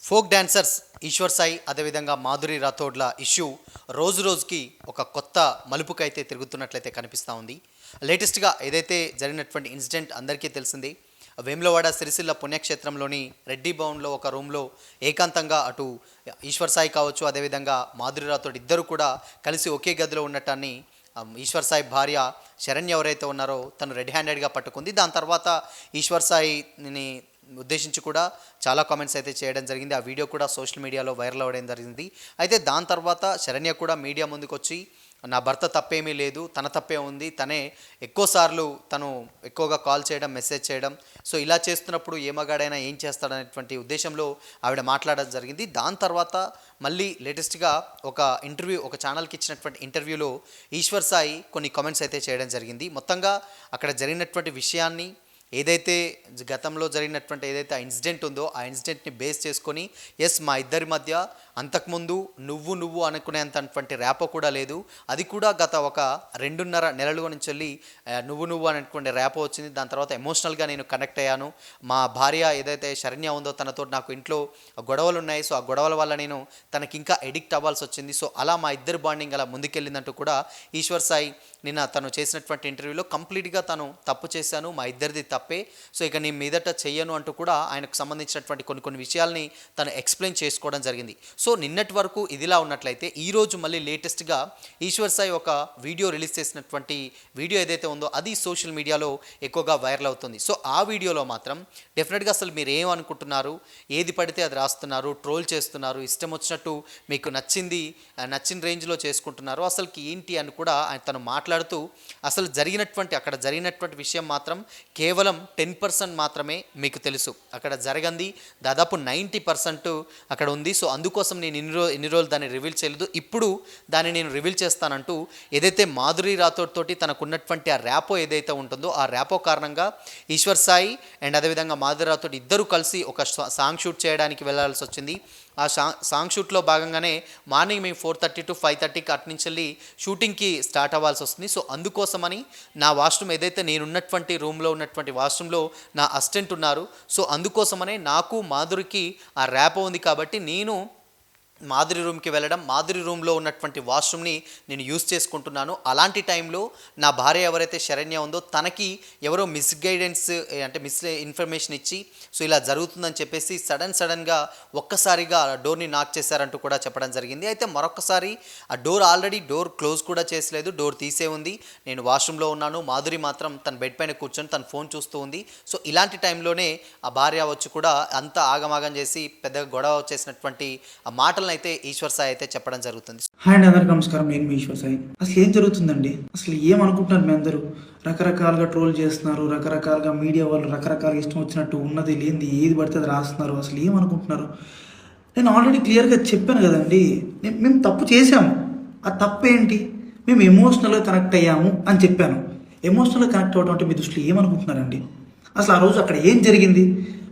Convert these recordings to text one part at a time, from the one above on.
Folk dancers Eshwar Sai అదేవిధంగా Madhuri రాథోడ్ల issue రోజు రోజుకి ఒక కొత్త మలుపుకైతే తిరుగుతున్నట్లయితే కనిపిస్తూ ఉంది. లేటెస్ట్గా ఏదైతే జరిగినటువంటి ఇన్సిడెంట్ అందరికీ తెలిసింది. వేములవాడ సిరిసిల్ల పుణ్యక్షేత్రంలోని రెడ్డి భవన్లో ఒక రూమ్లో ఏకాంతంగా అటు ఈశ్వర్ సాయి కావచ్చు, అదేవిధంగా మాధురి రాథోడ్ ఇద్దరు కూడా కలిసి ఒకే గదిలో ఉండటాన్ని ఈశ్వర్ సాయి భార్య శరణ్య ఎవరైతే ఉన్నారో తను రెడ్ హ్యాండెడ్గా పట్టుకుంది. దాని తర్వాత ఈశ్వర్ సాయిని ఉద్దేశించి కూడా చాలా కామెంట్స్ అయితే చేయడం జరిగింది. ఆ వీడియో కూడా సోషల్ మీడియాలో వైరల్ అవ్వడం జరిగింది. అయితే దాని తర్వాత శరణ్య కూడా మీడియా ముందుకు వచ్చి నా భర్త తప్పేమీ లేదు, తన తప్పే ఉంది, తనే ఎక్కువసార్లు తను ఎక్కువగా కాల్ చేయడం, మెసేజ్ చేయడం, సో ఇలా చేస్తున్నప్పుడు ఏ మగాడైనా ఏం చేస్తాడనేటువంటి ఉద్దేశంలో ఆవిడ మాట్లాడడం జరిగింది. దాని తర్వాత మళ్ళీ లేటెస్ట్గా ఒక ఛానల్కి ఇచ్చినటువంటి ఇంటర్వ్యూలో ఈశ్వర్ సాయి కొన్ని కామెంట్స్ అయితే చేయడం జరిగింది. మొత్తంగా అక్కడ జరిగినటువంటి విషయాన్ని ఏదైతే గతంలో జరిగినటువంటి ఏదైతే ఆ ఇన్సిడెంట్ ఉందో ఆ ఇన్సిడెంట్ని బేస్ చేసుకొని మా ఇద్దరి మధ్య అంతకుముందు నువ్వు అనుకునేంతటువంటి ర్యాపో కూడా లేదు, అది కూడా గత ఒక 2.5 నెలల నుంచి వెళ్ళి నువ్వు అనుకునే ర్యాపో వచ్చింది. దాని తర్వాత ఎమోషనల్గా నేను కనెక్ట్ అయ్యాను. మా భార్య ఏదైతే శరణ్య ఉందో తనతో నాకు ఇంట్లో గొడవలు ఉన్నాయి, సో ఆ గొడవల వల్ల నేను తనకి ఇంకా ఎడిక్ట్ అవ్వాల్సి వచ్చింది. సో అలా మా ఇద్దరి బాండింగ్ అలా ముందుకెళ్ళిందంటూ కూడా ఈశ్వర్ సాయి నిన్న తను చేసినటువంటి ఇంటర్వ్యూలో కంప్లీట్గా తను తప్పు చేశాను, మా ఇద్దరిది తప్పే, సో ఇక నీ మీదట చెయ్యను అంటూ కూడా ఆయనకు సంబంధించినటువంటి కొన్ని విషయాల్ని తను ఎక్స్ప్లెయిన్ చేసుకోవడం జరిగింది. సో నిన్నటి వరకు ఇదిలా ఉన్నట్లయితే ఈరోజు మళ్ళీ లేటెస్ట్గా ఈశ్వర్ సాయి ఒక వీడియో రిలీజ్ చేసినటువంటి వీడియో ఏదైతే ఉందో అది సోషల్ మీడియాలో ఎక్కువగా వైరల్ అవుతుంది. సో ఆ వీడియోలో మాత్రం డెఫినెట్గా అసలు మీరు ఏమనుకుంటున్నారు, ఏది పడితే అది రాస్తున్నారు, ట్రోల్ చేస్తున్నారు, ఇష్టం వచ్చినట్టు మీకు నచ్చిన రేంజ్లో చేసుకుంటున్నారు, అసలుకి ఏంటి అని కూడా తను మాట్లాడుతూ అసలు అక్కడ జరిగినటువంటి విషయం మాత్రం కేవలం 10% మాత్రమే మీకు తెలుసు, అక్కడ జరగంది దాదాపు 90% అక్కడ ఉంది. సో అందుకోసం నేను ఇన్ని రోజులు దాన్ని రివీల్ చేయలేదు, ఇప్పుడు దాన్ని నేను రివీల్ చేస్తానంటూ ఏదైతే మాధురి రాథోడ్ తోటి తనకున్నటువంటి ఆ ర్యాపో ఏదైతే ఉంటుందో ఆ ర్యాపో కారణంగా ఈశ్వర్ సాయి అండ్ అదేవిధంగా మాధురి రాథోడ్ ఇద్దరు కలిసి ఒక సాంగ్ షూట్ చేయడానికి వెళ్ళాల్సి వచ్చింది. ఆ సాంగ్ షూట్లో భాగంగానే మార్నింగ్ మేము 4:30 to 5:30కి అటు నుంచి వెళ్ళి షూటింగ్కి స్టార్ట్ అవ్వాల్సి వస్తుంది. సో అందుకోసమని నా వాష్రూమ్ ఏదైతే నేనున్నటువంటి రూమ్లో ఉన్నటువంటి వాష్రూమ్లో నా అసిస్టెంట్ ఉన్నారు, సో అందుకోసమనే నాకు మాధురికి ఆ ర్యాపో ఉంది కాబట్టి నేను మాధురి రూమ్కి వెళ్ళడం, మాధురి రూమ్లో ఉన్నటువంటి వాష్రూమ్ని నేను యూజ్ చేసుకుంటున్నాను. అలాంటి టైంలో నా భార్య ఎవరైతే శరణ్య ఉందో తనకి ఎవరో మిస్ ఇన్ఫర్మేషన్ ఇచ్చి సో ఇలా జరుగుతుందని చెప్పేసి సడన్గా ఒక్కసారిగా డోర్ని నాక్ చేశారంటూ కూడా చెప్పడం జరిగింది. అయితే మరొకసారి ఆ డోర్ క్లోజ్ కూడా చేసలేదు, డోర్ తీసే ఉంది, నేను వాష్రూమ్లో ఉన్నాను, మాధురి మాత్రం తన బెడ్ పైన కూర్చొని తన ఫోన్ చూస్తూ ఉంది. సో ఇలాంటి టైంలోనే ఆ భార్య వచ్చి కూడా అంతా ఆగమాగం చేసి పెద్దగా గొడవ చేసినటువంటి ఆ మాటలను అయితే ఈశ్వర్ సాయి అయితే చెప్పడం జరుగుతుంది. హాయ్ అండి, అందరికీ నమస్కారం. నేను మీ ఈశ్వర్ సాయి. అసలు ఏం జరుగుతుందండి, అసలు ఏమనుకుంటున్నారు మీ అందరూ? రకరకాలుగా ట్రోల్ చేస్తున్నారు, రకరకాలుగా మీడియా వాళ్ళు రకరకాలుగా ఇష్టం వచ్చినట్టు ఉన్నది లేనిది ఏది పడితే అది రాస్తున్నారు. అసలు ఏమనుకుంటున్నారు? నేను ఆల్రెడీ క్లియర్గా చెప్పాను కదండి, మేము తప్పు చేసాము. ఆ తప్పు ఏంటి? మేము ఎమోషనల్గా కనెక్ట్ అయ్యాము అని చెప్పాను. ఎమోషనల్గా కనెక్ట్ అవ్వడం అంటే మీ దృష్టిలో ఏమనుకుంటున్నారండి? అసలు ఆ రోజు అక్కడ ఏం జరిగింది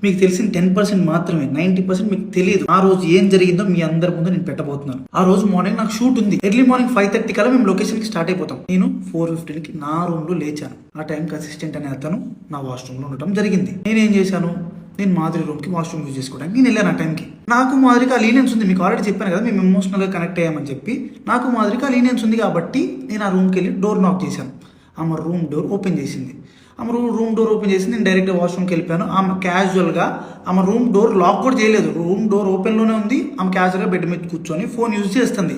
మీకు తెలిసిన 10% మాత్రమే, 90% మీకు తెలియదు. ఆ రోజు ఏం జరిగిందో మీ అందరి ముందు నేను పెట్టబోతున్నాను. ఆ రోజు మార్నింగ్ నాకు షూట్ ఉంది. ఎర్లీ మార్నింగ్ 5:30 కల్లా మేము లొకేషన్కి స్టార్ట్ అయిపోతాం. నేను 4:15కి నా రూమ్లో లేచాను. ఆ టైంకి అసిస్టెంట్ అనే అతను నా వాష్రూమ్లో ఉండటం జరిగింది. నేనేం చేశాను, నేను మాధురి రూమ్కి వాష్రూమ్ యూజ్ చేసుకోవడానికి నేను వెళ్ళాను. ఆ టైంకి నాకు మాధురికి ఆ లీనియన్స్ ఉంది. మీకు ఆల్రెడీ చెప్పాను కదా, మేము ఎమోషనల్గా కనెక్ట్ అయ్యామని చెప్పి. నాకు మాధురికి ఆ లీనియన్స్ ఉంది కాబట్టి నేను ఆ రూమ్కి వెళ్ళి డోర్ నాక్ చేశాను. ఆమె రూమ్ డోర్ ఓపెన్ చేసింది. ఆమె రూమ్ డోర్ ఓపెన్ చేసి నేను డైరెక్ట్గా వాష్రూమ్కి వెళ్ళిపోయాను. ఆమె క్యాజువల్గా ఆమె రూమ్ డోర్ లాక్ కూడా చేయలేదు, రూమ్ డోర్ ఓపెన్లోనే ఉంది. ఆమె క్యాజువల్గా బెడ్ మీద కూర్చొని ఫోన్ యూజ్ చేస్తుంది.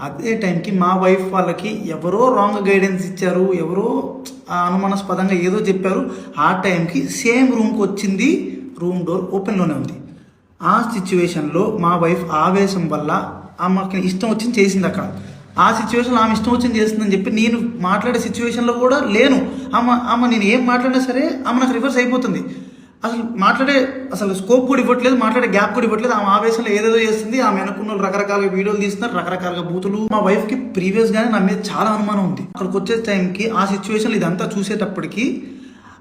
అదే టైంకి మా వైఫ్ వాళ్ళకి ఎవరో రాంగ్ గైడెన్స్ ఇచ్చారు, ఎవరో అనుమానాస్పదంగా ఏదో చెప్పారు. ఆ టైంకి సేమ్ రూమ్కి వచ్చింది, రూమ్ డోర్ ఓపెన్లోనే ఉంది. ఆ సిచ్యువేషన్లో మా వైఫ్ ఆవేశం వల్ల ఆమెకి ఇష్టం వచ్చింది చేసింది. అక్కడ ఆ సిచ్యువేషన్లో ఆమె ఇష్టం వచ్చింది చేస్తుందని చెప్పి నేను మాట్లాడే సిచ్యువేషన్లో కూడా లేను. ఆమె నేను ఏం మాట్లాడినా సరే ఆమె నాకు రివర్స్ అయిపోతుంది. అసలు స్కోప్ కూడా ఇవ్వట్లేదు, మాట్లాడే గ్యాప్ కూడా ఇవ్వట్లేదు. ఆమె ఆవేశంలో ఏదేదో చేస్తుంది. ఆమె అనుకున్న రకరకాల వీడియోలు తీస్తున్నారు, రకరకాలుగా బూతులు. మా వైఫ్కి ప్రీవియస్గానే నా మీద చాలా అనుమానం ఉంది. అక్కడికి వచ్చే టైంకి ఆ సిచ్యువేషన్లో ఇదంతా చూసేటప్పటికి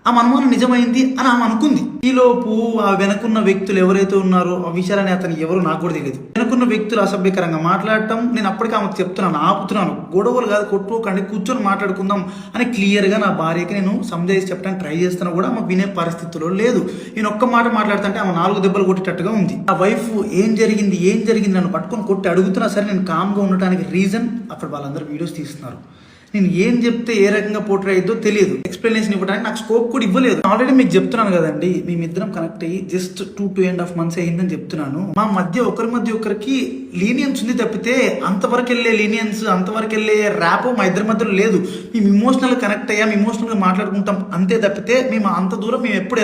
ఆమె అనుమానం నిజమైంది అని ఆమె అనుకుంది. ఈలోపు ఆ వెనకున్న వ్యక్తులు ఎవరైతే ఉన్నారో ఆ విషయాలని అతను ఎవరో నాకు కూడా తెలియదు. వెనకున్న వ్యక్తులు అసభ్యకరంగా మాట్లాడటం, నేను అప్పటికే ఆమెకు చెప్తున్నాను, ఆపుతున్నాను, గొడవలు కాదు, కొట్టుకోకండి, కూర్చొని మాట్లాడుకుందాం అని క్లియర్గా నా భార్యకి నేను సంజాయిసి చెప్పడానికి ట్రై చేస్తున్నా కూడా ఆమె వినే పరిస్థితిలో లేదు. నేను ఒక్క మాట మాట్లాడుతుంటే ఆమె 4 దెబ్బలు కొట్టేటట్టుగా ఉంది. ఆ వైఫ్ ఏం జరిగింది నన్ను పట్టుకొని కొట్టి అడుగుతున్నా సరే నేను కామ్గా ఉండటానికి రీజన్ అక్కడ వాళ్ళందరూ వీడియోస్ తీస్తున్నారు. నేను ఏం చెప్తే ఏ రకంగా పోర్ట్రే అయ్యిద్దో తెలియదు. ఎక్స్ప్లెనేషన్ ఇవ్వడానికి నాకు స్కోప్ కూడా ఇవ్వలేదు. ఆల్రెడీ మీకు చెప్తున్నాను కదండి, మేమిద్దరం కనెక్ట్ అయ్యి జస్ట్ 2.5 months అయ్యిందని చెప్తున్నాను. మా మధ్య ఒకరికి లీనియన్స్ ఉంది తప్పితే అంతవరకు వెళ్ళే లీనియన్స్, అంతవరకు వెళ్ళే ర్యాప్ మా ఇద్దరి మధ్యలో లేదు. మేము ఇమోషనల్గా కనెక్ట్ అయ్యాం, ఇమోషనల్గా మాట్లాడుకుంటాం అంతే తప్పితే మేము అంత దూరం మేము ఎప్పుడు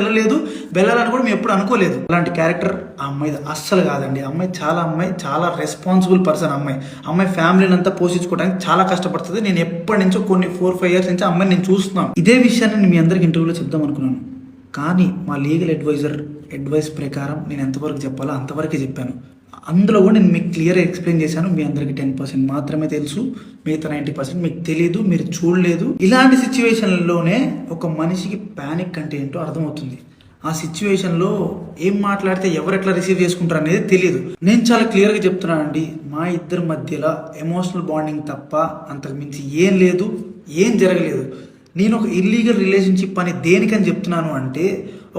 వెళ్ళాలని కూడా మేము ఎప్పుడు అనుకోలేదు. అలాంటి క్యారెక్టర్ ఆ అమ్మాయి అస్సలు కాదండి. అమ్మాయి చాలా రెస్పాన్సిబుల్ పర్సన్. అమ్మాయి ఫ్యామిలీని అంతా పోషించుకోవడానికి చాలా కష్టపడుతుంది. నేను ఎప్పటి నుంచో కొన్ని 4-5 years నుంచి అమ్మాయిని నేను చూస్తున్నాను. ఇదే విషయాన్ని నేను మీ అందరికి ఇంటర్వ్యూలో చెప్దాం అనుకున్నాను, కానీ మా లీగల్ అడ్వైస్ ప్రకారం నేను ఎంతవరకు చెప్పాలో అంతవరకే చెప్పాను. అందులో కూడా నేను మీకు క్లియర్గా ఎక్స్ప్లెయిన్ చేశాను. మీ అందరికి 10% మాత్రమే తెలుసు, మిగతా 90% మీకు తెలియదు, మీరు చూడలేదు. ఇలాంటి సిచ్యువేషన్లోనే ఒక మనిషికి ప్యానిక్ అంటే ఏంటో అర్థమవుతుంది. ఆ సిచ్యువేషన్లో ఏం మాట్లాడితే ఎవరు ఎట్లా రిసీవ్ చేసుకుంటారు అనేది తెలియదు. నేను చాలా క్లియర్గా చెప్తున్నాను అండి, మా ఇద్దరి మధ్యలో ఎమోషనల్ బాండింగ్ తప్ప అంతకు మించి ఏం లేదు, ఏం జరగలేదు. నేను ఒక ఇల్లీగల్ రిలేషన్షిప్ అని దేనికని చెప్తున్నాను అంటే,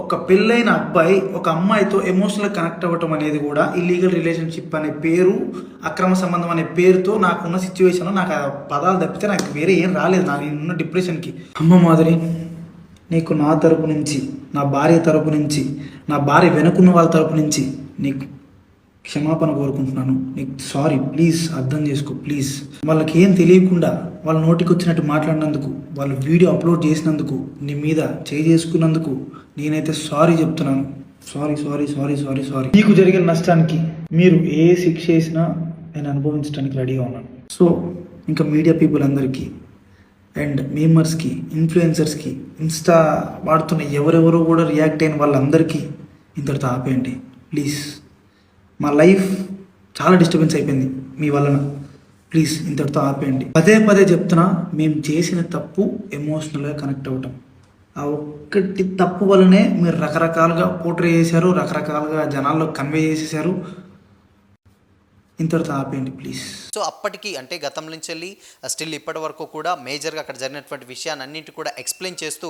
ఒక పెళ్ళైన అబ్బాయి ఒక అమ్మాయితో ఎమోషనల్ కనెక్ట్ అవ్వటం అనేది కూడా ఇల్లీగల్ రిలేషన్షిప్ అనే పేరు, అక్రమ సంబంధం అనే పేరుతో నాకున్న సిచ్యువేషన్లో నాకు ఆ పదాలు తప్పితే నాకు వేరే ఏం రాలేదు. నాకు నేనున్న డిప్రెషన్కి. అమ్మ మాధురి, నీకు నా తరపు నుంచి, నా భార్య తరపు నుంచి, నా భార్య వెనుకున్న వాళ్ళ తరపు నుంచి నీకు క్షమాపణ కోరుకుంటున్నాను. నీకు సారీ, ప్లీజ్ అర్థం చేసుకో ప్లీజ్. వాళ్ళకి ఏం తెలియకుండా వాళ్ళ నోటికి వచ్చినట్టు మాట్లాడినందుకు, వాళ్ళు వీడియో అప్లోడ్ చేసినందుకు, నీ మీద చేసుకున్నందుకు నేనైతే సారీ చెప్తున్నాను. సారీ. నీకు జరిగిన నష్టానికి మీరు ఏ శిక్ష చేసినా నేను అనుభవించడానికి రెడీగా ఉన్నాను. సో ఇంకా మీడియా పీపుల్ అందరికీ అండ్ మీమర్స్కి, ఇన్ఫ్లుయెన్సర్స్కి, ఇన్స్టా వాడుతున్న ఎవరెవరో కూడా రియాక్ట్ అయిన వాళ్ళందరికీ ఇంతటితో ఆపేయండి ప్లీజ్. మా లైఫ్ చాలా డిస్టర్బెన్స్ అయిపోయింది మీ వలన. ప్లీజ్ ఇంతటితో ఆపేయండి. పదే చెప్తున్నా, మేము చేసిన తప్పు ఎమోషనల్గా కనెక్ట్ అవ్వటం. ఆ ఒక్కటి తప్పు వల్లనే మీరు రకరకాలుగా పోర్ట్రే చేశారు, రకరకాలుగా జనాల్లో కన్వే చేసేసారు. ఇంతటితో ఆపేయండి ప్లీజ్. సో అప్పటికి అంటే గతం నుంచి వెళ్ళి స్టిల్ ఇప్పటి వరకు కూడా మేజర్గా అక్కడ జరిగినటువంటి విషయాన్ని అన్నింటి కూడా ఎక్స్ప్లెయిన్ చేస్తూ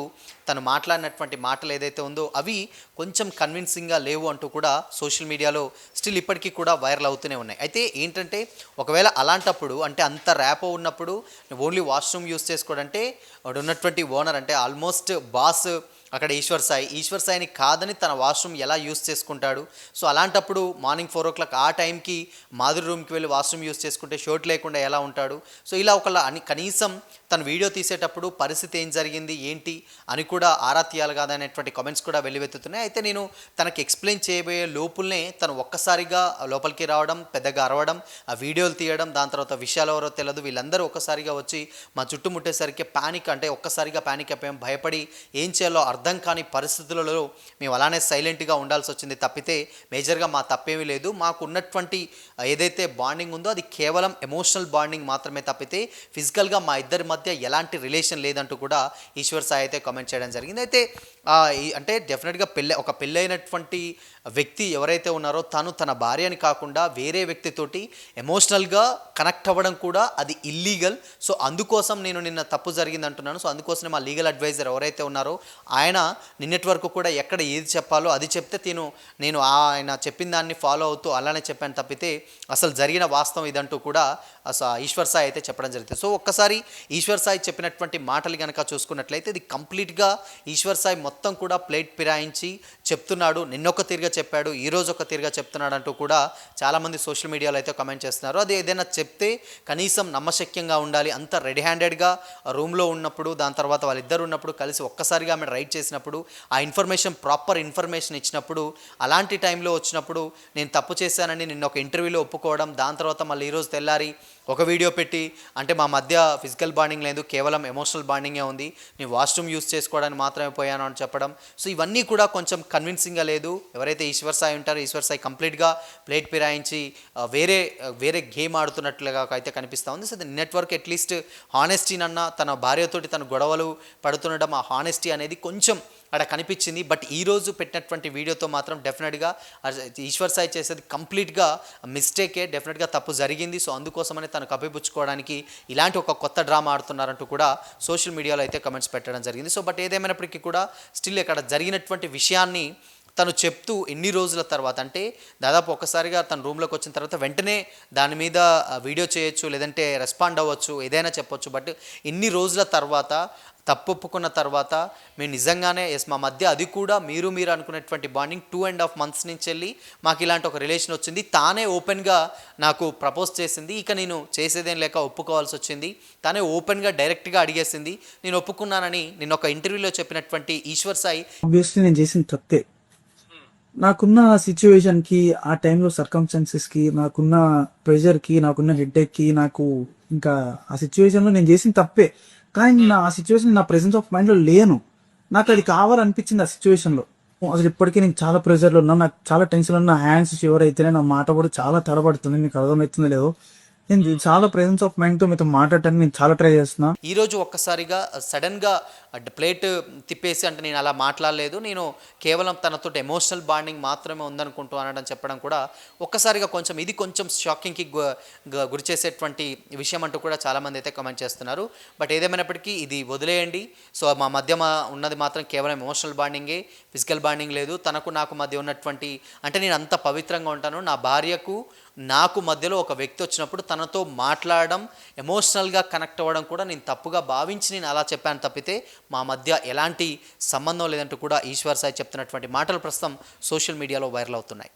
తను మాట్లాడినటువంటి మాటలు ఏదైతే ఉందో అవి కొంచెం కన్విన్సింగ్గా లేవు అంటూ కూడా సోషల్ మీడియాలో స్టిల్ ఇప్పటికీ కూడా వైరల్ అవుతూనే ఉన్నాయి. అయితే ఏంటంటే ఒకవేళ అలాంటప్పుడు అంటే అంత ర్యాపో ఉన్నప్పుడు ఓన్లీ వాష్రూమ్ యూస్ చేసుకోవడంటే వాడు ఉన్నటువంటి ఓనర్ అంటే ఆల్మోస్ట్ బాస్ అక్కడ ఈశ్వర్ సాయిని కాదని తన వాష్రూమ్ ఎలా యూస్ చేసుకుంటాడు. సో అలాంటప్పుడు మార్నింగ్ 4 o'clock ఆ టైంకి మాధురి రూమ్కి వెళ్ళి వాష్రూమ్ యూస్ చేసుకుంటే షర్ట్ లేకుండా ఎలా ఉంటాడు. సో ఇలా కనీసం తను వీడియో తీసేటప్పుడు పరిస్థితి ఏం జరిగింది ఏంటి అని కూడా ఆరా తీయాలి కదా అనేటువంటి కామెంట్స్ కూడా వెల్లువెత్తుతున్నాయి. అయితే నేను తనకి ఎక్స్ప్లెయిన్ చేయబోయే లోపుల్నే తను ఒక్కసారిగా లోపలికి రావడం, పెద్దగా అరవడం, ఆ వీడియోలు తీయడం, దాని తర్వాత విషయాలు ఎవరో తెలియదు వీళ్ళందరూ ఒక్కసారిగా వచ్చి మా చుట్టుముట్టేసరికి ఒక్కసారిగా ప్యానిక్ అయిపోయాం. భయపడి ఏం చేయాలో అర్థం కాని పరిస్థితులలో మేము అలానే సైలెంట్గా ఉండాల్సి వచ్చింది తప్పితే మేజర్గా మా తప్పేమీ లేదు. మాకు ఉన్నటువంటి ఏదైతే బాండింగ్ ఉందో అది కేవలం ఎమోషనల్ బాండింగ్ మాత్రమే తప్పితే ఫిజికల్గా మా ఇద్దరి మధ్య ఎలాంటి రిలేషన్ లేదంటూ కూడా ఈశ్వర్ సాయి అయితే కామెంట్ చేయడం జరిగింది. అయితే అంటే డెఫినెట్గా ఒక పెళ్ళైనటువంటి వ్యక్తి ఎవరైతే ఉన్నారో తన భార్యని కాకుండా వేరే వ్యక్తితోటి ఎమోషనల్గా కనెక్ట్ అవ్వడం కూడా అది ఇల్లీగల్. సో అందుకోసం నేను నిన్న తప్పు జరిగింది అంటున్నాను. సో అందుకోసమే మా లీగల్ అడ్వైజర్ ఎవరైతే ఉన్నారో ఆయన నిన్నటి వరకు కూడా ఎక్కడ ఏది చెప్పాలో అది చెప్తే నేను ఆయన చెప్పిన దాన్ని ఫాలో అవుతూ అలానే చెప్పాను తప్పితే అసలు జరిగిన వాస్తవం ఇదంటూ కూడా ఈశ్వర్ సాయి అయితే చెప్పడం జరుగుతుంది. సో ఒక్కసారి ఈశ్వర్ సాయి చెప్పినటువంటి మాటలు కనుక చూసుకున్నట్లయితే ఇది కంప్లీట్గా ఈశ్వర్ సాయి మొత్తం కూడా ప్లేట్ పిరాయించి చెప్తున్నాడు. నిన్నొక తీరుగా చెప్పాడు, ఈరోజు ఒక తీరుగా చెప్తున్నాడు అంటూ కూడా చాలామంది సోషల్ మీడియాలో అయితే కామెంట్ చేస్తున్నారు. అది ఏదైనా చెప్తే కనీసం నమ్మశక్యంగా ఉండాలి. అంత రెడీ హ్యాండెడ్గా రూమ్లో ఉన్నప్పుడు, దాని తర్వాత వాళ్ళిద్దరు ఉన్నప్పుడు కలిసి ఒక్కసారిగా ఆమె రైట్ చేసినప్పుడు, ఆ ప్రాపర్ ఇన్ఫర్మేషన్ ఇచ్చినప్పుడు, అలాంటి టైంలో వచ్చినప్పుడు నేను తప్పు చేశానని నిన్న ఒక ఇంటర్వ్యూలో ఒప్పుకోవడం, దాని తర్వాత మళ్ళీ ఈరోజు తెల్లారి ఒక వీడియో పెట్టి అంటే మా మధ్య ఫిజికల్ బాండింగ్ లేదు, కేవలం ఎమోషనల్ బాండింగే ఉంది, నేను వాష్రూమ్ యూస్ చేసుకోవడానికి మాత్రమే పోయాను అని చెప్పడం. సో ఇవన్నీ కూడా కొంచెం కన్విన్సింగ్గా లేదు. ఎవరైతే ఈశ్వర్ సాయి ఉంటారో ఈశ్వర్ సాయి కంప్లీట్గా ప్లేట్ పిరాయించి వేరే గేమ్ ఆడుతున్నట్లుగా అయితే కనిపిస్తూ ఉంది. సో నెట్వర్క్ అట్లీస్ట్ హానెస్టీనన్నా తన భార్యతోటి తన గొడవలు పడుతుండడం, ఆ హానెస్టీ అనేది కొంచెం అక్కడ కనిపించింది. బట్ ఈరోజు పెట్టినటువంటి వీడియోతో మాత్రం డెఫినెట్గా ఈశ్వర్ సాయి చేసేది కంప్లీట్గా మిస్టేకే, డెఫినెట్గా తప్పు జరిగింది. సో అందుకోసమని తను కప్పిపుచ్చుకోవడానికి ఇలాంటి ఒక కొత్త డ్రామా ఆడుతున్నారంటూ కూడా సోషల్ మీడియాలో అయితే కమెంట్స్ పెట్టడం జరిగింది. సో బట్ ఏదేమైనప్పటికీ కూడా స్టిల్ ఇక్కడ జరిగినటువంటి విషయాన్ని తను చెప్తూ ఎన్ని రోజుల తర్వాత, అంటే దాదాపు ఒక్కసారిగా తన రూమ్లోకి వచ్చిన తర్వాత వెంటనే దాని మీద వీడియో చేయొచ్చు, లేదంటే రెస్పాండ్ అవ్వచ్చు, ఏదైనా చెప్పొచ్చు. బట్ ఇన్ని రోజుల తర్వాత తప్పొప్పుకున్న తర్వాత మేము నిజంగానే ఎస్ మా మధ్య అది కూడా మీరు అనుకునేటువంటి బాండింగ్ 2.5 months నుంచి వెళ్ళి మాకు ఇలాంటి ఒక రిలేషన్ వచ్చింది. తానే ఓపెన్గా నాకు ప్రపోజ్ చేసింది. ఇక నేను చేసేదేం లేక ఒప్పుకోవాల్సి వచ్చింది. తానే ఓపెన్గా డైరెక్ట్గా అడిగేసింది. నేను ఒప్పుకున్నానని నేను ఒక ఇంటర్వ్యూలో చెప్పినటువంటి ఈశ్వర్ సాయి ఆబ్వియస్లీ నేను చేసిన తప్పే. నాకున్న సిచ్యువేషన్కి, ఆ టైంలో సర్కమ్స్టాన్సెస్కి, నాకున్న ప్రెషర్కి, నాకున్న హెడ్ఏక్కి, నాకు ఇంకా ఆ సిచ్యువేషన్లో నేను చేసిన తప్పే. కానీ ఆ సిచ్యువేషన్ నా ప్రెసెన్స్ ఆఫ్ మైండ్లో లేను. నాకు అది కావాలనిపించింది ఆ సిచ్యువేషన్లో. అసలు ఇప్పటికీ నేను చాలా ప్రెషర్లో ఉన్నా, నాకు చాలా టెన్షన్లో ఉన్నా, హ్యాండ్స్ షివర్ అయితేనే నా మాట కూడా చాలా తడబడుతుంది. మీకు అర్థమవుతుందో లేదో, నేను చాలా ప్రెసెన్స్ ఆఫ్ మైండ్తో మీతో మాట్లాడటానికి నేను చాలా ట్రై చేస్తున్నా. ఈరోజు ఒక్కసారిగా సడన్గా ప్లేట్ తిప్పేసి, అంటే నేను అలా మాట్లాడలేదు, నేను కేవలం తనతో ఎమోషనల్ బాండింగ్ మాత్రమే ఉందనుకుంటూ అనడం చెప్పడం కూడా ఒక్కసారిగా కొంచెం షాకింగ్కి గురి చేసేటువంటి విషయం అంటూ కూడా చాలామంది అయితే కమెంట్ చేస్తున్నారు. బట్ ఏదేమైనప్పటికీ ఇది వదిలేయండి. సో మా మధ్య ఉన్నది మాత్రం కేవలం ఎమోషనల్ బాండింగే, ఫిజికల్ బాండింగ్ లేదు. తనకు నాకు మధ్య ఉన్నటువంటి, అంటే నేను అంత పవిత్రంగా ఉంటాను. నా భార్యకు నాకు మధ్యలో ఒక వ్యక్తి వచ్చినప్పుడు తనతో మాట్లాడడం, ఎమోషనల్గా కనెక్ట్ అవ్వడం కూడా నేను తప్పుగా భావించి నేను అలా చెప్పాను తప్పితే మా మధ్య ఎలాంటి సంబంధం లేదంటూ కూడా ఈశ్వర్ సాయి చెప్తున్నటువంటి మాటలు ప్రస్తుతం సోషల్ మీడియాలో వైరల్ అవుతున్నాయి.